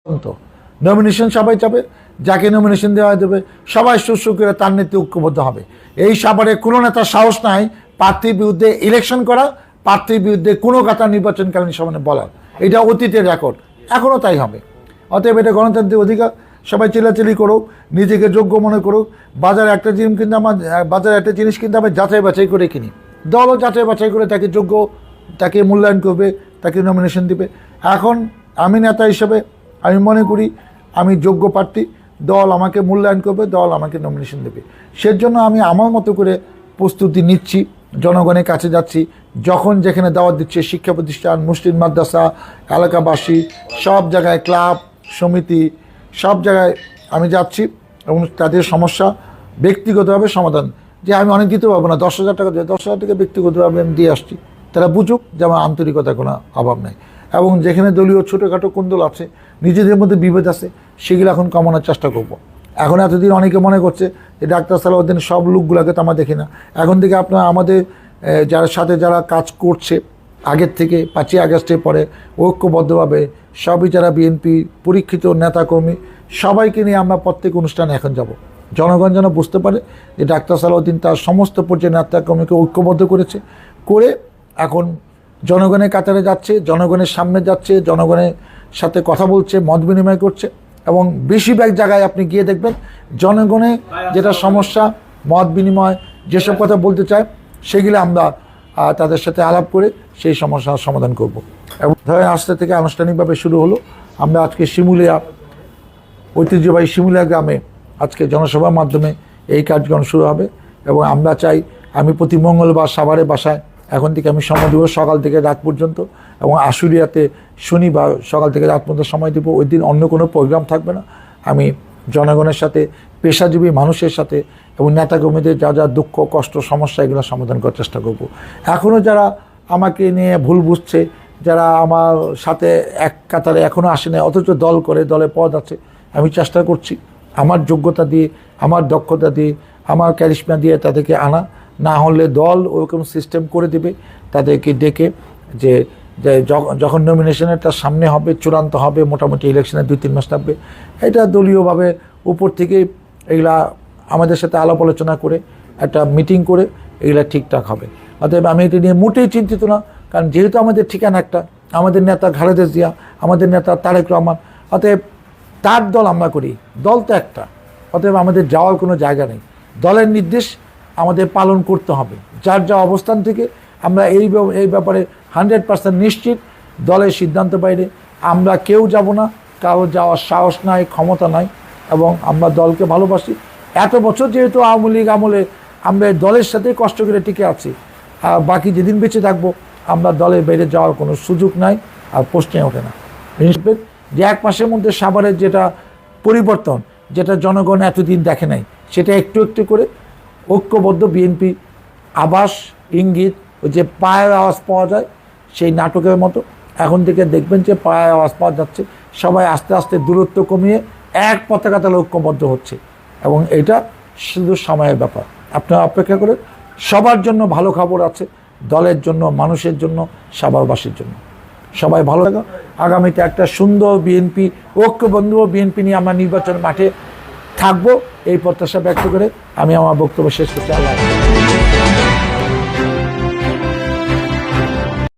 তো নমিনেশন সবাই চাবে, যাকে নমিনেশন দেওয়া দেবে সবাই সুস্থ করে তার নেতৃত্বে ঐক্যবদ্ধ হবে। এই সাভারে কোনো নেতার সাহস নাই প্রার্থীর বিরুদ্ধে ইলেকশন করা, প্রার্থীর বিরুদ্ধে কোনো কথা নির্বাচনকালীন সময় বলার। এটা অতীতের রেকর্ড, এখনও তাই হবে। অতএব এটা গণতান্ত্রিক অধিকার, সবাই চিল্লাচিল্লি করুক, নিজেকে যোগ্য মনে করুক। বাজারে একটা জিনিস কিন্তু আমরা যাচাই বাছাই করে কিনি, দলও যাচাই বাছাই করে তাকে যোগ্য, তাকে মূল্যায়ন করবে, তাকে নমিনেশন দিবে। এখন আমি নেতা হিসেবে আমি মনে করি আমি যোগ্য প্রার্থী, দল আমাকে মূল্যায়ন করবে, দল আমাকে নমিনেশন দেবে। সেজন্য আমি আমার মতো করে প্রস্তুতি নিচ্ছি, জনগণের কাছে যাচ্ছি, যখন যেখানে দাওয়াত দিচ্ছে শিক্ষা প্রতিষ্ঠান, মুসলিম মাদ্রাসা, এলাকাবাসী, সব জায়গায় ক্লাব সমিতি, সব জায়গায় আমি যাচ্ছি এবং তাদের সমস্যা ব্যক্তিগতভাবে সমাধান। যে আমি অনেক দিতে পারবো না, 10,000 টাকা দিয়ে 10,000 টাকা ব্যক্তিগতভাবে আমি দিয়ে আসছি, তারা বুঝুক যে আমার আন্তরিকতার কোনো অভাব নেই। এবং যেখানে দলীয় ছোটোখাটো কোন্দল আছে, নিজেদের মধ্যে বিভেদ আছে, সেগুলো এখন কমানোর চেষ্টা করব। এখন এতদিন অনেকে মনে করছে যে ডাক্তার সালাউদ্দিন সব লোকগুলোকে তো আমরা দেখি না। এখন থেকে আপনারা আমাদের যারা সাথে যারা কাজ করছে আগের থেকে 5ই আগস্টের পরে ঐক্যবদ্ধভাবে সবই যারা বিএনপি পরীক্ষিত নেতাকর্মী সবাইকে নিয়ে আমরা প্রত্যেক অনুষ্ঠানে এখন যাব। জনগণ যেন বুঝতে পারে যে ডাক্তার সালাউদ্দিন তার সমস্ত পর্যায়ে নেতাকর্মীকে ঐক্যবদ্ধ করেছে, করে এখন জনগণের কাতারে যাচ্ছে, জনগণের সামনে যাচ্ছে, জনগণের সাথে কথা বলছে, মত বিনিময় করছে। এবং বেশিরভাগ জায়গায় আপনি গিয়ে দেখবেন জনগণের যেটা সমস্যা, মত বিনিময়, যেসব কথা বলতে চায় সেগুলো আমরা তাদের সাথে আলাপ করে সেই সমস্যার সমাধান করব। এবং ধরেন আজকে থেকে আনুষ্ঠানিকভাবে শুরু হলো। আমরা আজকে শিমুলিয়া, ঐতিহ্যবাহী শিমুলিয়া গ্রামে আজকে জনসভার মাধ্যমে এই কার্যক্রম শুরু হবে। এবং আমরা চাই, আমি প্রতি মঙ্গলবার সাভারে বাসায় এখন থেকে আমি সময় দেবো সকাল থেকে রাত পর্যন্ত, এবং আশুলিয়াতে শনিবার সকাল থেকে রাত পর্যন্ত সময় দেবো। ওই দিন অন্য কোনো প্রোগ্রাম থাকবে না। আমি জনগণের সাথে, পেশাজীবী মানুষের সাথে এবং নেতাকর্মীদের যা যা দুঃখ কষ্ট সমস্যা এগুলো সমাধান করার চেষ্টা করব। এখনও যারা আমাকে নিয়ে ভুল বুঝছে, যারা আমার সাথে এক কাতারে এখনও আসে না, অথচ দল করে, দলে পদ আছে, আমি চেষ্টা করছি আমার যোগ্যতা দিয়ে, আমার দক্ষতা দিয়ে, আমার ক্যারিশমা দিয়ে তাদেরকে আনা। না হলে দল ওরকম সিস্টেম করে দেবে তাদেরকে ডেকে, যে যখন নমিনেশনেরটা সামনে হবে, চূড়ান্ত হবে, মোটামুটি ইলেকশনের 2-3 মাস থাকবে, এটা দলীয়ভাবে উপর থেকে এগুলা আমাদের সাথে আলাপ আলোচনা করে একটা মিটিং করে এগুলা ঠিকঠাক হবে। অতএব আমি এটা নিয়ে মোটেই চিন্তিত না, কারণ যেহেতু আমাদের ঠিকানা একটা, আমাদের নেতা খালেদা জিয়া, আমাদের নেতা তারেক রহমান, অতএব তার দল আমরা করি, দল তো একটা, অতএব আমাদের যাওয়ার কোনো জায়গা নেই। দলের নির্দেশ আমাদের পালন করতে হবে। যার যা অবস্থান থেকে আমরা এই ব্যাপারে 100% নিশ্চিত। দলের সিদ্ধান্ত বাইরে আমরা কেউ যাব না, কারো যাওয়ার সাহস নাই, ক্ষমতা নাই। এবং আমরা দলকে ভালোবাসি। এত বছর যেহেতু আওয়ামী লীগ আমলে আমরা দলের সাথে কষ্ট করে টিকে আছি, আর বাকি যেদিন বেঁচে থাকবো আমরা দলের বাইরে যাওয়ার কোনো সুযোগ নাই, আর প্রশ্নে ওঠে না। যে 1 মাসের মধ্যে সাভারের যেটা পরিবর্তন, যেটা জনগণ এতদিন দেখে নাই, সেটা একটু একটু করে ঐক্যবদ্ধ বিএনপি আভাস ইঙ্গিত, ওই যে পায়ের আওয়াজ পাওয়া যায় সেই নাটকের মতো এখন থেকে দেখবেন যে পায়ের আওয়াজ পাওয়া যাচ্ছে। সবাই আস্তে আস্তে দূরত্ব কমিয়ে এক পতাকা তলে ঐক্যবদ্ধ হচ্ছে, এবং এটা শুধু সময়ের ব্যাপার। আপনারা অপেক্ষা করে, সবার জন্য ভালো খবর আছে, দলের জন্য, মানুষের জন্য, সাভারবাসীর জন্য। সবাই ভালো থাকো। আগামীতে একটা সুন্দর বিএনপি, ঐক্যবদ্ধ বিএনপি নিয়ে আমরা নির্বাচন মাঠে থাকবো, এই প্রত্যাশা ব্যক্ত করে আমি আমার বক্তব্য শেষ করছি। আল্লাহ।